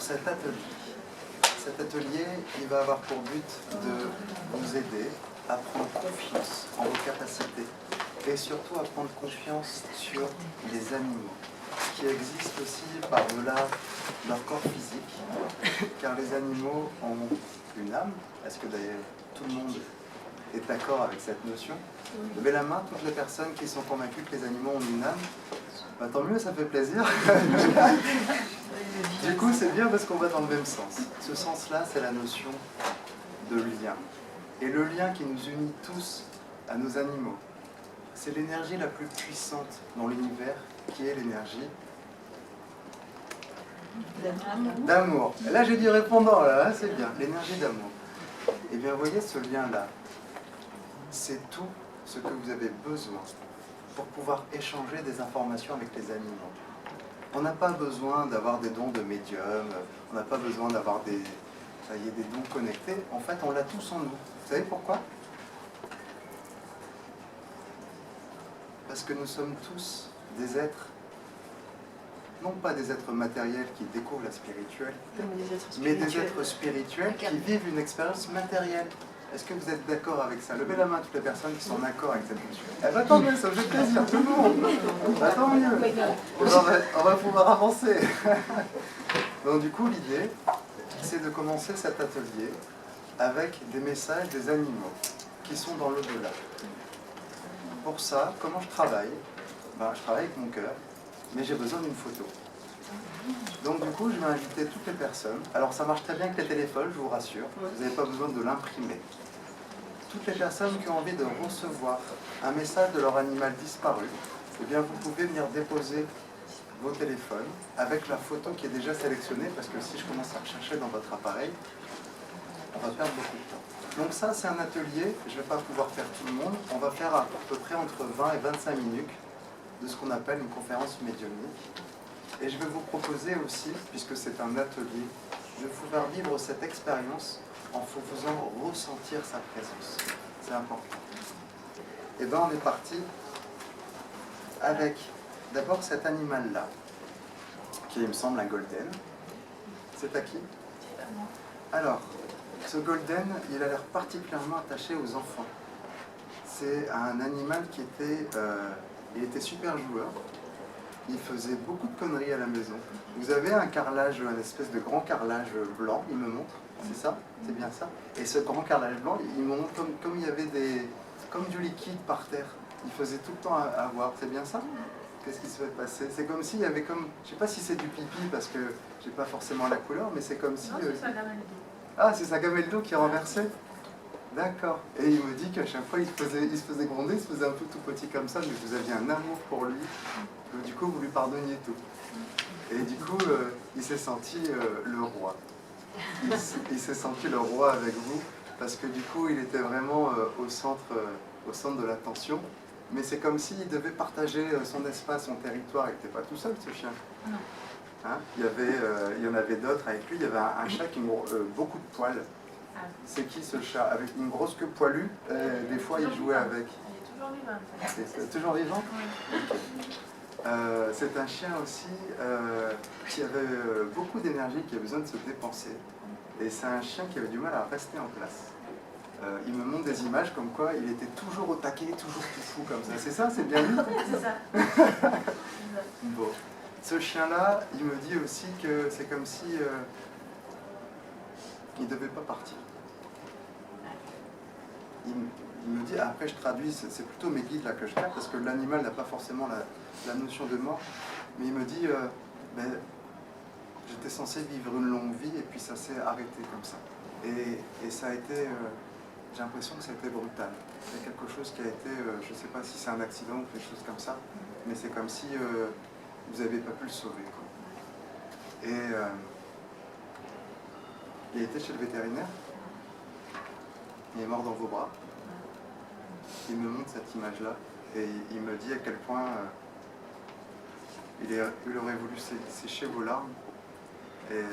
cet atelier. Cet atelier, il va avoir pour but de vous aider à prendre confiance en vos capacités et surtout à prendre confiance sur les animaux qui existent aussi par-delà leur corps physique, car les animaux ont une âme. Est-ce que d'ailleurs tout le monde est d'accord avec cette notion? Levez la main, toutes les personnes qui sont convaincues que les animaux ont une âme. Bah, tant mieux, ça fait plaisir. Du coup, c'est bien parce qu'on va dans le même sens. Ce sens-là, c'est la notion de lien. Et le lien qui nous unit tous à nos animaux, c'est l'énergie la plus puissante dans l'univers, qui est l'énergie d'amour. Là, j'ai dit répondant, là, c'est bien, l'énergie d'amour. Et bien, vous voyez, ce lien-là, c'est tout ce que vous avez besoin pour pouvoir échanger des informations avec les animaux. On n'a pas besoin d'avoir des dons de médium, on n'a pas besoin d'avoir des dons connectés. En fait, on l'a tous en nous. Vous savez pourquoi? Parce que nous sommes tous des êtres, non pas des êtres matériels qui découvrent la spiritualité, mais des êtres spirituels qui vivent une expérience matérielle. Est-ce que vous êtes d'accord avec ça? Levez la main toutes les personnes qui sont d'accord avec cette notion. Eh bien, tant mieux, ça me fait plaisir, tout le monde. Bah, tant mieux. On va pouvoir avancer. Donc du coup, l'idée, c'est de commencer cet atelier avec des messages des animaux qui sont dans l'au-delà. Pour ça, comment je travaille? Je travaille avec mon cœur, mais j'ai besoin d'une photo. Donc du coup, je vais inviter toutes les personnes. Alors ça marche très bien avec les téléphones, je vous rassure. Vous n'avez pas besoin de l'imprimer. Toutes les personnes qui ont envie de recevoir un message de leur animal disparu, eh bien vous pouvez venir déposer vos téléphones avec la photo qui est déjà sélectionnée, parce que si je commence à rechercher dans votre appareil, on va perdre beaucoup de temps. Donc ça, c'est un atelier, je ne vais pas pouvoir faire tout le monde, on va faire à peu près entre 20 et 25 minutes de ce qu'on appelle une conférence médiumnique. Et je vais vous proposer aussi, puisque c'est un atelier, de vous faire vivre cette expérience en vous faisant ressentir sa présence. C'est important. Et bien on est parti avec d'abord cet animal-là, qui il me semble un golden. C'est à qui? Alors, ce golden, il a l'air particulièrement attaché aux enfants. C'est un animal qui était, il était super joueur. Il faisait beaucoup de conneries à la maison. Vous avez un carrelage, une espèce de grand carrelage blanc, il me montre, c'est ça? C'est bien ça? Et ce grand carrelage blanc, il me montre comme il y avait comme du liquide par terre. Il faisait tout le temps à voir, c'est bien ça? Qu'est-ce qui se fait passer? C'est comme s'il y avait comme, je sais pas si c'est du pipi parce que j'ai pas forcément la couleur, mais c'est comme si... Non, c'est sa gamelle d'eau. Ah, c'est sa gamelle d'eau qui renversait? D'accord. Et il me dit qu'à chaque fois, il se faisait gronder, il se faisait un peu tout petit comme ça, mais vous aviez un amour pour lui. Du coup, vous lui pardonniez tout. Et du coup, il s'est senti le roi. Il s'est senti le roi avec vous, parce que du coup, il était vraiment au centre de l'attention. Mais c'est comme s'il devait partager son espace, son territoire. Il n'était pas tout seul, ce chien. Non. Hein, il y en avait d'autres avec lui. Il y avait un chat qui a beaucoup de poils. C'est qui ce chat? Avec une grosse queue poilue, des fois il jouait avec. Il est toujours vivant. C'est toujours vivant? Oui. C'est un chien aussi qui avait beaucoup d'énergie, qui a besoin de se dépenser. Et c'est un chien qui avait du mal à rester en place. Il me montre des images comme quoi il était toujours au taquet, toujours tout fou comme ça. C'est ça? C'est bien lui? C'est ça. Bon. Ce chien-là, il me dit aussi que c'est comme si il ne devait pas partir. Il me dit, après je traduis, c'est plutôt mes guides là que je capte, parce que l'animal n'a pas forcément la notion de mort, mais il me dit, j'étais censé vivre une longue vie et puis ça s'est arrêté comme ça. Et ça a été, j'ai l'impression que ça a été brutal. Il y a quelque chose qui a été, je ne sais pas si c'est un accident ou quelque chose comme ça, mais c'est comme si vous n'avez pas pu le sauver, quoi. Et il était chez le vétérinaire. Il est mort dans vos bras. Il me montre cette image-là et il me dit à quel point il aurait voulu sécher vos larmes et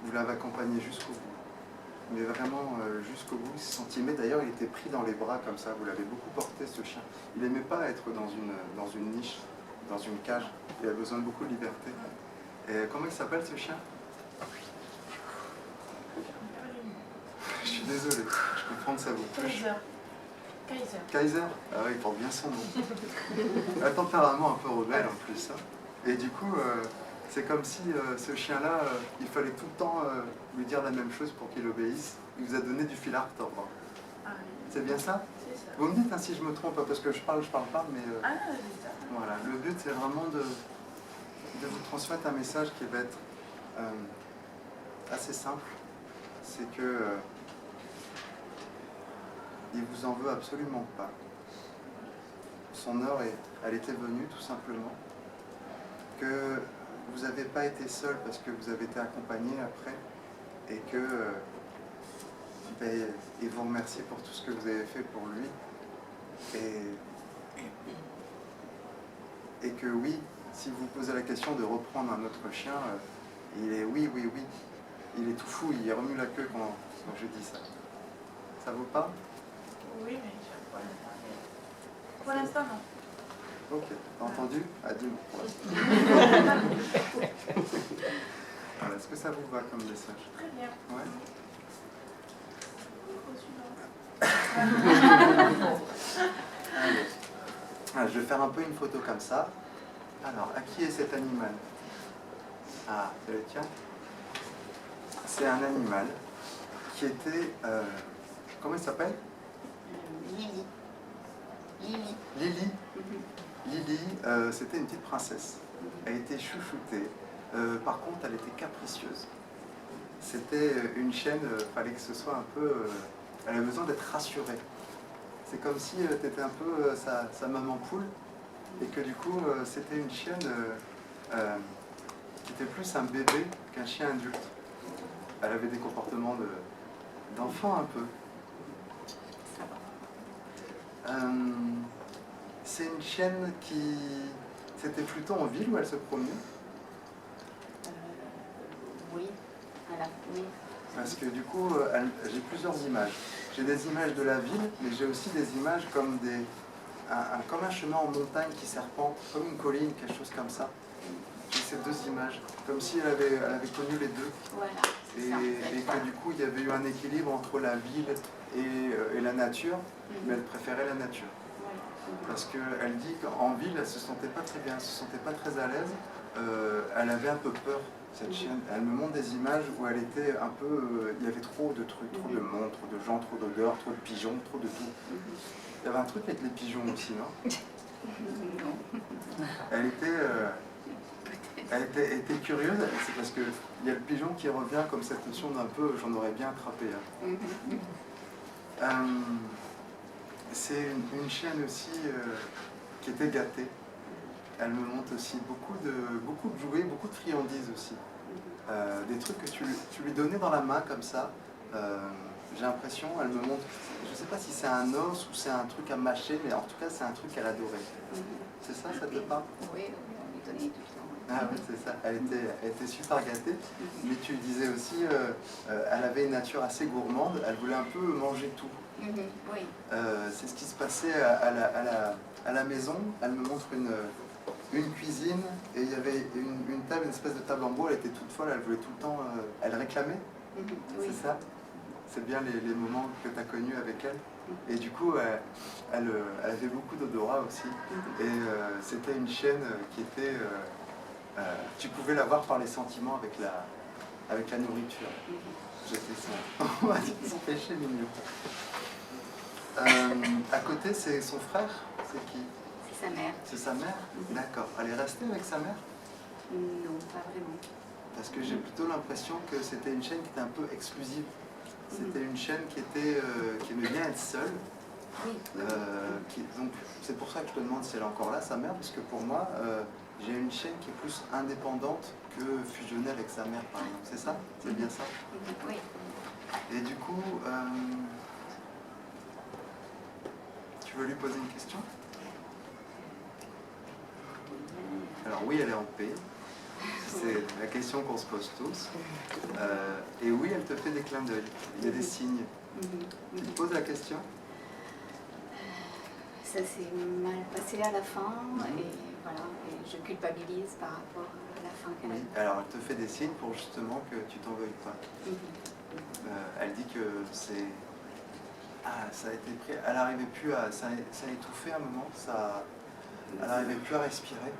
vous l'avez accompagné jusqu'au bout. Mais vraiment jusqu'au bout, il s'est senti aimé. D'ailleurs, il était pris dans les bras comme ça. Vous l'avez beaucoup porté, ce chien. Il n'aimait pas être dans une niche, dans une cage. Il avait besoin de beaucoup de liberté. Et comment il s'appelle ce chien? Je suis désolé, je comprends que ça vous touche. Kaiser. Kaiser? Ah oui, il porte bien son nom. Un tempérament un peu rebelle en plus. Hein. Et du coup, c'est comme si ce chien-là, il fallait tout le temps lui dire la même chose pour qu'il obéisse. Il vous a donné du fil à retordre. Ah, oui. C'est bien ça? C'est ça. Vous me dites hein, si je me trompe, parce que je parle pas, mais Ah non, c'est ça. voilà. Le but, c'est vraiment de vous transmettre un message qui va être assez simple. C'est que il vous en veut absolument pas. Son heure, elle était venue tout simplement. Que vous n'avez pas été seul parce que vous avez été accompagné après et que il vous remercie pour tout ce que vous avez fait pour lui et que oui, si vous posez la question de reprendre un autre chien, il est oui, il est tout fou, il remue la queue quand je dis ça. Ça vous parle? Oui, mais pour l'instant, non. Ok, t'as entendu? Adieu. Voilà, est-ce que ça vous va comme message? Très bien. Ouais. Allez. Ah, je vais faire un peu une photo comme ça. Alors, à qui est cet animal? Ah, c'est le tien. C'est un animal qui était... comment il s'appelle? Lily. Lily. Lily. Lily, c'était une petite princesse. Elle était chouchoutée. Par contre, elle était capricieuse. C'était une chienne, fallait que ce soit un peu... elle avait besoin d'être rassurée. C'est comme si tu étais un peu sa maman poule et que du coup, c'était une chienne qui était plus un bébé qu'un chien adulte. Elle avait des comportements d'enfant un peu. C'est une chienne qui... C'était plutôt en ville où elle se promenait? Oui. Oui. Parce que du coup, j'ai plusieurs images. J'ai des images de la ville, mais j'ai aussi des images comme comme un chemin en montagne qui serpente, comme une colline, quelque chose comme ça. J'ai ces deux images, comme si elle avait connu les deux. Voilà. Et que du coup, il y avait eu un équilibre entre la ville et la nature, mais elle préférait la nature. Parce qu'elle dit qu'en ville, elle ne se sentait pas très bien, elle ne se sentait pas très à l'aise, elle avait un peu peur, cette chienne. Elle me montre des images où elle était un peu... il y avait trop de trucs, trop de monde, trop de gens, trop d'odeurs, trop de pigeons, trop de tout. Il y avait un truc avec les pigeons aussi, non? Elle était curieuse, c'est parce qu'il y a le pigeon qui revient comme cette notion d'un peu, j'en aurais bien attrapé. Hein. C'est une chienne aussi qui était gâtée. Elle me montre aussi beaucoup de jouets, beaucoup de friandises aussi. Des trucs que tu lui donnais dans la main comme ça. J'ai l'impression, elle me montre, je ne sais pas si c'est un os ou c'est un truc à mâcher, mais en tout cas c'est un truc qu'elle adorait. C'est ça, ça te parle? Oui, on lui donnait tout le temps. Ah oui, c'est ça, elle était super gâtée, mais tu disais aussi, elle avait une nature assez gourmande, elle voulait un peu manger tout. Oui. C'est ce qui se passait à la maison. Elle me montre une cuisine et il y avait une table, une espèce de table en bois, elle était toute folle, elle voulait tout le temps, elle réclamait. Oui. C'est ça? C'est bien les moments que tu as connus avec elle. Et du coup, elle avait beaucoup d'odorat aussi. Et c'était une chienne qui était... tu pouvais la voir par les sentiments avec la nourriture. J'étais ça. On va dire son péché mignon. À côté, c'est son frère? C'est qui? C'est sa mère. C'est sa mère? D'accord. Elle est restée avec sa mère? Non, pas vraiment. Parce que j'ai plutôt l'impression que c'était une chaîne qui était un peu exclusive. C'était une chaîne qui aimait bien être seule. Oui. Donc c'est pour ça que je te demande si elle est encore là, sa mère, parce que pour moi, j'ai une chaîne qui est plus indépendante que fusionnée avec sa mère, par exemple. C'est ça? C'est bien ça? Oui. Et du coup, tu veux lui poser une question? Alors oui, elle est en paix. C'est la question qu'on se pose tous. Et oui, elle te fait des clins d'œil. Il y a des signes. Tu te poses la question? Ça s'est mal passé à la fin et voilà, et je culpabilise par rapport à la Oui, alors elle te fait des signes pour justement que tu t'en veuilles pas. Elle dit que c'est... Ah, ça a été pris... Elle n'arrivait plus à... Ça a étouffé à un moment, elle n'arrivait plus à respirer.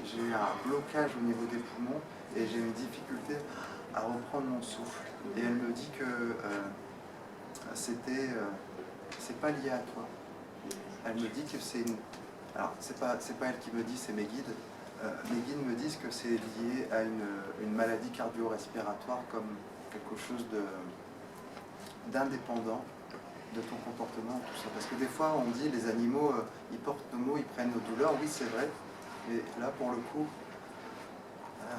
J'ai eu un blocage au niveau des poumons et j'ai une difficulté à reprendre mon souffle. Et elle me dit que c'est pas lié à toi. Elle me dit que c'est une... Alors, c'est pas elle qui me dit, c'est mes guides. Mes guides me disent que c'est lié à une maladie cardio-respiratoire comme quelque chose d'indépendant de ton comportement, tout ça. Parce que des fois, on dit les animaux, ils portent nos maux, ils prennent nos douleurs. Oui, c'est vrai. Mais là, pour le coup,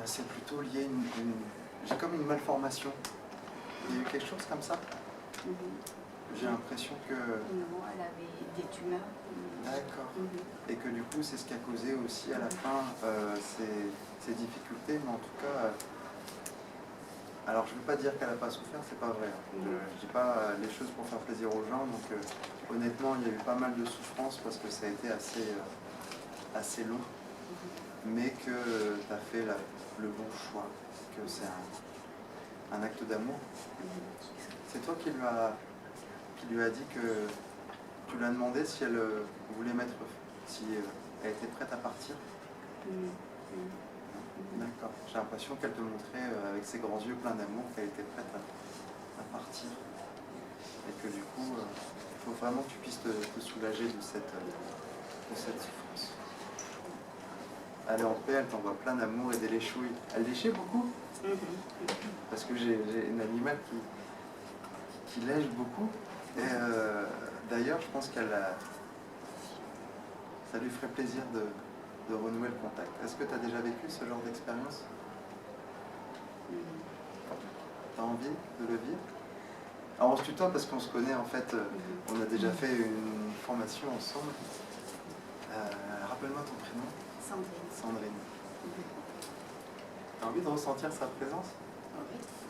c'est plutôt lié à j'ai comme une malformation. Il y a eu quelque chose comme ça. J'ai l'impression que... Non, elle avait des tumeurs. D'accord. Et que du coup, c'est ce qui a causé aussi à la fin ces difficultés, mais en tout cas... alors, je ne veux pas dire qu'elle n'a pas souffert, c'est pas vrai. Je ne dis pas les choses pour faire plaisir aux gens, donc honnêtement, il y a eu pas mal de souffrance parce que ça a été assez long, mais que tu as fait le bon choix, que c'est un acte d'amour. C'est toi qui lui a dit que tu lui as demandé si elle voulait si elle était prête à partir. D'accord. J'ai l'impression qu'elle te montrait avec ses grands yeux pleins d'amour qu'elle était prête à partir. Et que du coup, il faut vraiment que tu puisses te soulager de cette souffrance. Elle est en paix, elle t'envoie plein d'amour et des léchouilles. Elle léchait beaucoup. Parce que j'ai une animale qui lèche beaucoup. Et d'ailleurs, je pense ça lui ferait plaisir de renouer le contact. Est-ce que tu as déjà vécu ce genre d'expérience? Tu as envie de le vivre? Alors on se tutoie parce qu'on se connaît en fait, on a déjà fait une formation ensemble. Rappelle-moi ton prénom. Sandrine. Sandrine. Tu as envie de ressentir sa présence?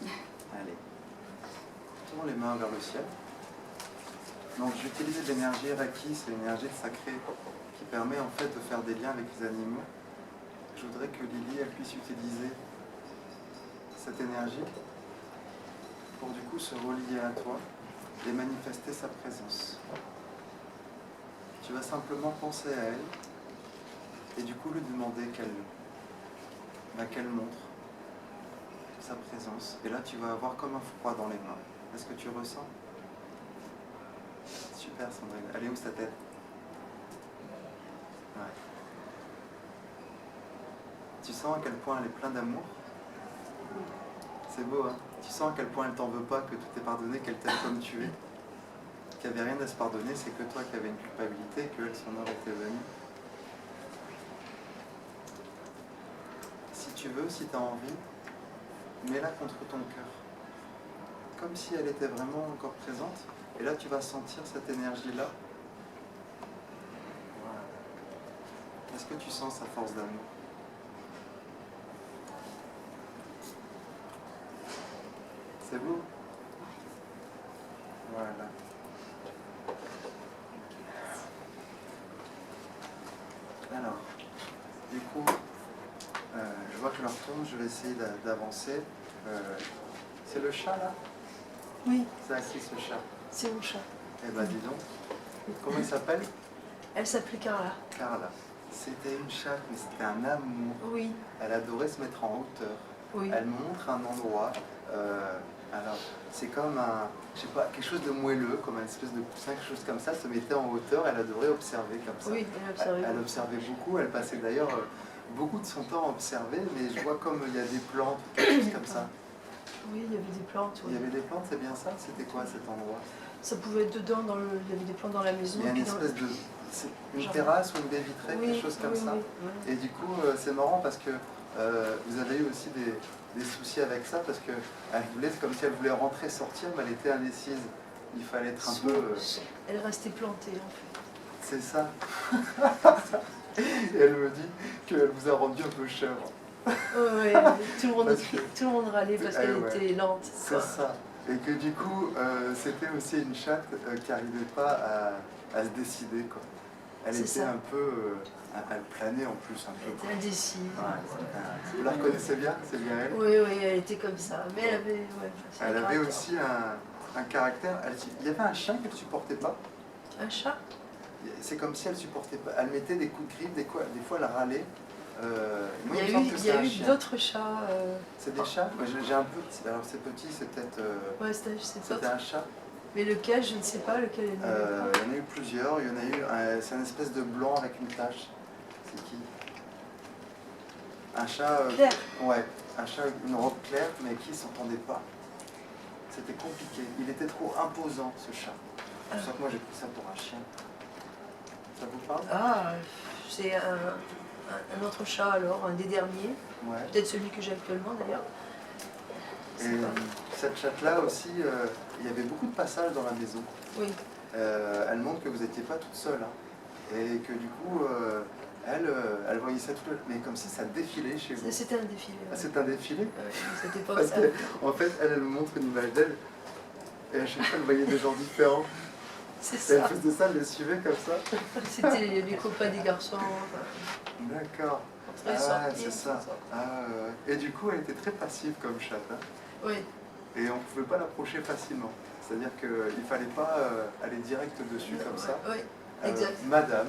Oui. Allez. Tourne les mains vers le ciel. Donc j'utilise l'énergie Reiki, c'est l'énergie sacrée qui permet en fait de faire des liens avec les animaux. Je voudrais que Lily elle puisse utiliser cette énergie pour du coup se relier à toi et manifester sa présence. Tu vas simplement penser à elle et du coup lui demander qu'elle montre sa présence. Et là tu vas avoir comme un froid dans les mains. Est-ce que tu ressens? Super Sandrine. Elle est où sa tête? Ouais. Tu sens à quel point elle est pleine d'amour? C'est beau, hein? Tu sens à quel point elle t'en veut pas, que tout est pardonné, qu'elle t'aime comme tu es, qu'il n'y avait rien à se pardonner, c'est que toi qui avais une culpabilité, que elle, son heure était venue. Si tu veux, si tu as envie, mets-la contre ton cœur. Comme si elle était vraiment encore présente. Et là, tu vas sentir cette énergie-là. Voilà. Est-ce que tu sens sa force d'amour? C'est beau? Voilà. Alors, du coup, je vois que l'heure tourne, je vais essayer d'avancer. C'est le chat, là? Oui. C'est à qui, ce chat? C'est mon chat. Eh ben, dis donc. Comment il s'appelle? Elle s'appelait Carla. Carla. C'était une chatte, mais c'était un amour. Oui. Elle adorait se mettre en hauteur. Oui. Elle montre un endroit. Alors, c'est comme je sais pas, quelque chose de moelleux, comme une espèce de coussin, quelque chose comme ça, se mettait en hauteur. Elle adorait observer comme ça. Oui, Elle observait beaucoup. Elle passait d'ailleurs beaucoup de son temps à observer, mais je vois comme il y a des plantes, quelque chose comme ça. Oui, il y avait des plantes. Oui. Il y avait des plantes, c'est bien ça? C'était quoi cet endroit? Ça pouvait être dedans, il y avait des plantes dans la maison. Il y a une espèce de... une terrasse ou une baie vitrée, oui, quelque chose comme ça. Oui. Et du coup, c'est marrant parce que vous avez eu aussi des soucis avec ça, parce qu'elle voulait, c'est comme si elle voulait rentrer, sortir, mais elle était indécise. Il fallait être un peu... Elle restait plantée, en fait. C'est ça. Et elle me dit qu'elle vous a rendu un peu chèvre. Oui, tout le monde râlait parce qu'elle était lente. C'est ça. Et que du coup, c'était aussi une chatte qui n'arrivait pas à se décider, quoi. Elle C'est était ça. un peu... elle planait en plus un peu. Elle était indécise. Ouais. Vous la reconnaissez bien? C'est bien elle? Oui, oui, elle était comme ça. Mais elle avait... Ouais, c'est Elle un avait caractère. aussi un caractère... Il y avait un chien qu'elle ne supportait pas. Un chat? C'est comme si elle supportait pas. Elle mettait des coups de griffe, des fois elle râlait. Moi, Il me y semble que a c'est un eu chien. d'autres chats. C'est des chats? Moi, j'ai un peu... Alors c'est petit, c'est peut-être... Ouais, c'était c'était un chat. Mais lequel, je ne sais pas lequel est Il y en a eu plusieurs. Il y en a eu... c'est une espèce de blanc avec une tache. C'est qui? Un chat... Claire. Ouais, un chat avec une robe claire, mais qui ne s'entendait pas. C'était compliqué. Il était trop imposant, ce chat. C'est pour ça que moi j'ai pris ça pour un chien. Ça vous parle? Ah, c'est un autre chat alors, un des derniers. Ouais. Peut-être celui que j'ai actuellement d'ailleurs. Et cette chatte-là aussi, il y avait beaucoup de passages dans la maison. Oui. Elle montre que vous n'étiez pas toute seule. Hein. Et que du coup, elle voyait ça tout le... Mais comme si ça défilait chez vous. C'était un défilé. Ah, c'est un défilé? C'était pas Parce ça. qu'en fait, elle me montre une image d'elle. Et à chaque fois, elle voyait des gens différents. C'est Et elle ça. faisait ça, elle les suivait comme ça. C'était les copains des garçons. Enfin, D'accord. très Ah, sortis, c'est ça. Ah, ouais. Et du coup, elle était très passive comme chatte. Hein. Oui. Et on ne pouvait pas l'approcher facilement. C'est-à-dire qu'il ne fallait pas aller direct dessus comme ça. Oui, exact. Madame,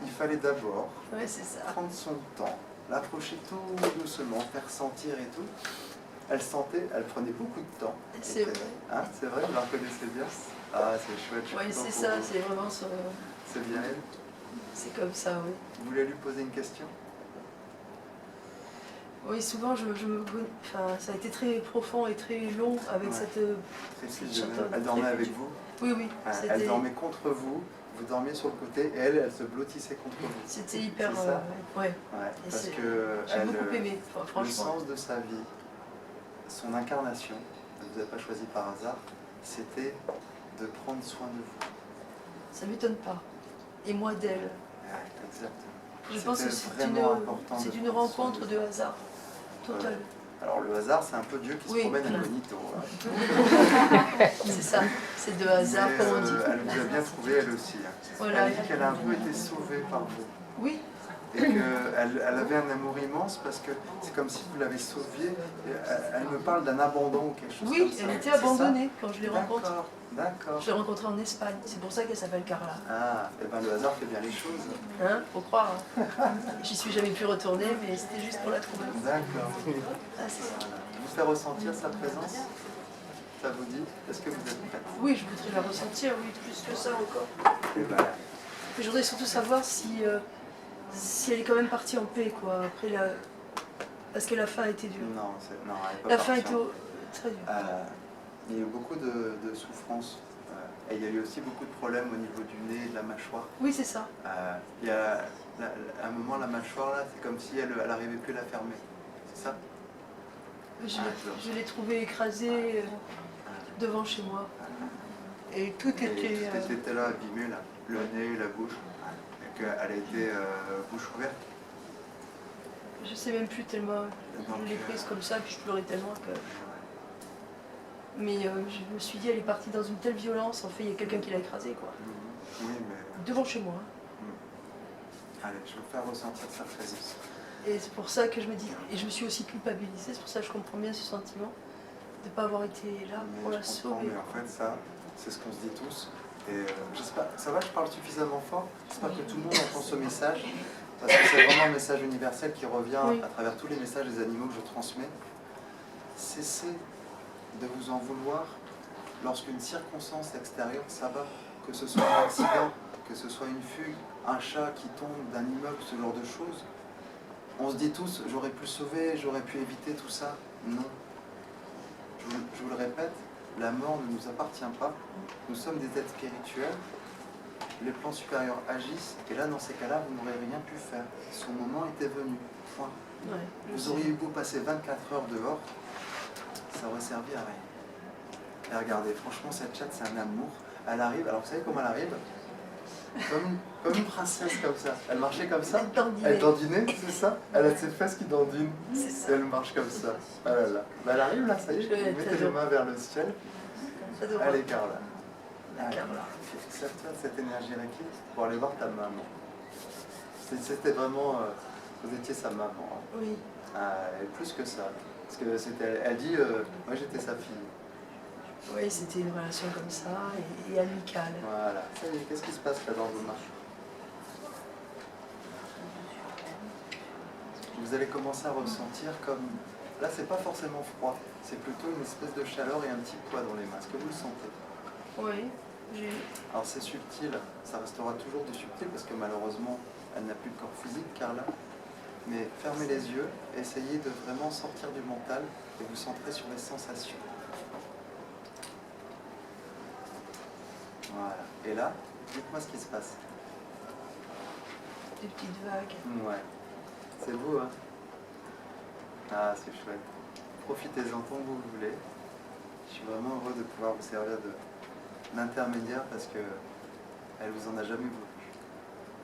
il fallait d'abord Oui, c'est ça. prendre son temps, l'approcher tout doucement, faire sentir et tout. Elle sentait, elle prenait beaucoup de temps. C'est vrai. Hein, c'est vrai, vous la reconnaissez bien? Ah, c'est chouette. je suis Oui, content c'est pour ça, vous. c'est vraiment son... C'est bien elle. C'est comme ça, oui. Vous voulez lui poser une question? Oui, souvent, enfin, ça a été très profond et très long avec Ouais. cette Très fusionnelle. chanteuse. Elle dormait avec vous? Oui, oui. Elle dormait contre vous, vous dormiez sur le côté et elle se blottissait contre vous. C'était hyper... C'est ça? ouais. Ouais, Et parce c'est- que J'ai elle, beaucoup aimé, le franchement. sens de sa vie, son incarnation, ne vous avez pas choisi par hasard, c'était de prendre soin de vous. Ça m'étonne pas. Et moi d'elle. Ouais, exactement. Je pense que C'était vraiment important c'est de une prendre soin rencontre de de vous. hasard. Total. Alors le hasard, c'est un peu Dieu qui Oui, se promène voilà. incognito. Hein. C'est ça. C'est de hasard, Mais, comme on dit. elle vous a bien trouvé elle aussi. Hein. Voilà. Elle dit qu'elle a un peu été sauvée par vous. Oui, Et qu'elle avait un amour immense parce que c'est comme si vous l'avez sauvée. Et elle me parle d'un abandon ou quelque chose oui, comme ça. elle était C'est ça? abandonnée quand je l'ai rencontrée. D'accord, d'accord. Je l'ai rencontrée en Espagne. C'est pour ça qu'elle s'appelle Carla. Ah, et ben le hasard fait bien les choses. Hein, faut croire. Hein. J'y suis jamais pu retourner, mais c'était juste pour la trouver. D'accord. Ah, c'est ça. Voilà. Vous faire ressentir sa présence? Ça vous dit? Est-ce que vous êtes prête? Oui, je voudrais la ressentir, oui, plus que ça encore. Eh ben, Mais je voudrais surtout savoir si elle est quand même partie en paix, quoi. Après parce que la fin a été dure. non, non, elle est pas La fin partie était en- très dure. Il y a eu beaucoup de souffrances. Et il y a eu aussi beaucoup de problèmes au niveau du nez et de la mâchoire. Oui, c'est ça. Il y a à un moment, la mâchoire, là, c'est comme si elle n'arrivait plus à la fermer. C'est ça? Je l'ai trouvée écrasée devant chez moi. Et tout Et était... tout était là, abîmé, là. Le nez, la bouche. Et qu'elle a été bouche ouverte. Je sais même plus tellement. Donc, Je l'ai prise comme ça, puis je pleurais tellement que... Mais je me suis dit, elle est partie dans une telle violence. En fait, il y a quelqu'un qui l'a écrasée, quoi. Oui, mais... Devant chez moi. Hein. Allez, je vais vous faire ressentir sa présence. Et c'est pour ça que je me dis... Et je me suis aussi culpabilisée. C'est pour ça que je comprends bien ce sentiment de ne pas avoir été là pour Mais la je comprends, sauver. mais en fait, ça, c'est ce qu'on se dit tous. Et j'espère, ça va, je parle suffisamment fort. J'espère que tout le monde entend ce message. Parce que c'est vraiment un message universel qui revient Oui. à travers tous les messages des animaux que je transmets. Cessez de vous en vouloir lorsqu'une circonstance extérieure, ça va, que ce soit un accident, que ce soit une fugue, un chat qui tombe d'un immeuble, ce genre de choses. On se dit tous, j'aurais pu sauver, j'aurais pu éviter tout ça. Non. Je vous le répète, la mort ne nous appartient pas. Nous sommes des êtres spirituels. Les plans supérieurs agissent, et là, dans ces cas-là, vous n'aurez rien pu faire. Son moment était venu. Point. Ouais, je Vous sais. auriez eu beau passer 24 heures dehors, ça aurait servi à rien. Et regardez, franchement, cette chatte, c'est un amour. Elle arrive, alors vous savez comment elle arrive? Comme une princesse, comme ça. Elle marchait comme ça. Elle dandinait, c'est ça? Elle a ses fesses qui dandinent. C'est Et ça. elle marche comme ça. Ah là là. Bah, elle arrive là, ça y est. Je Vous mettez les t'adore. mains vers le ciel. Adorable. Allez, Carla. La Allez. Carla. Serre-toi de cette énergie requise pour aller voir ta maman. C'était vraiment... vous étiez sa maman. Hein. Oui. Et plus que ça. Parce que elle dit, moi j'étais sa fille. Oui, c'était une relation comme ça et amicale. Voilà. Qu'est-ce qui se passe là dans vos mains? Vous allez commencer à ressentir comme... Là, c'est pas forcément froid, c'est plutôt une espèce de chaleur et un petit poids dans les mains. Est-ce que vous le sentez? Oui, j'ai... Alors c'est subtil, ça restera toujours du subtil parce que malheureusement, elle n'a plus de corps physique, Carla. Mais fermez les yeux, essayez de vraiment sortir du mental et vous centrer sur les sensations. Voilà. Et là, dites-moi ce qui se passe. Des petites vagues. Ouais. C'est beau, hein? Ah, c'est chouette. Profitez-en tant que vous voulez. Je suis vraiment heureux de pouvoir vous servir d'intermédiaire parce que elle vous en a jamais voulu.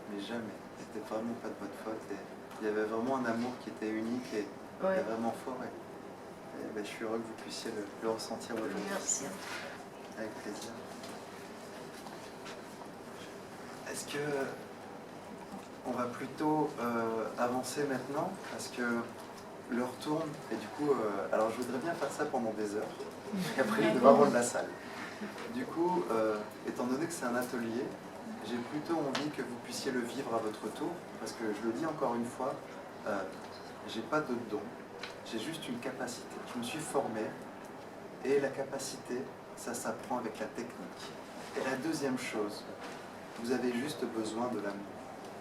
Mais jamais. C'était vraiment pas de votre faute. Et il y avait vraiment un amour qui était unique et vraiment fort. Et ben, je suis heureux que vous puissiez le ressentir aujourd'hui. Merci. Avec plaisir. Est-ce que on va plutôt avancer maintenant parce que l'heure tourne et du coup, alors je voudrais bien faire ça pendant des heures et après je vais devoir rendre la salle. Du coup, étant donné que c'est un atelier, j'ai plutôt envie que vous puissiez le vivre à votre tour parce que je le dis encore une fois, j'ai pas de don, j'ai juste une capacité. Je me suis formé et la capacité, ça s'apprend avec la technique. Et la deuxième chose, vous avez juste besoin de l'amour.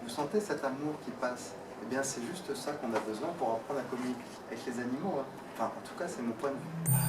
Vous sentez cet amour qui passe? Eh bien, c'est juste ça qu'on a besoin pour apprendre à communiquer avec les animaux. Hein. Enfin, en tout cas, c'est mon point de vue.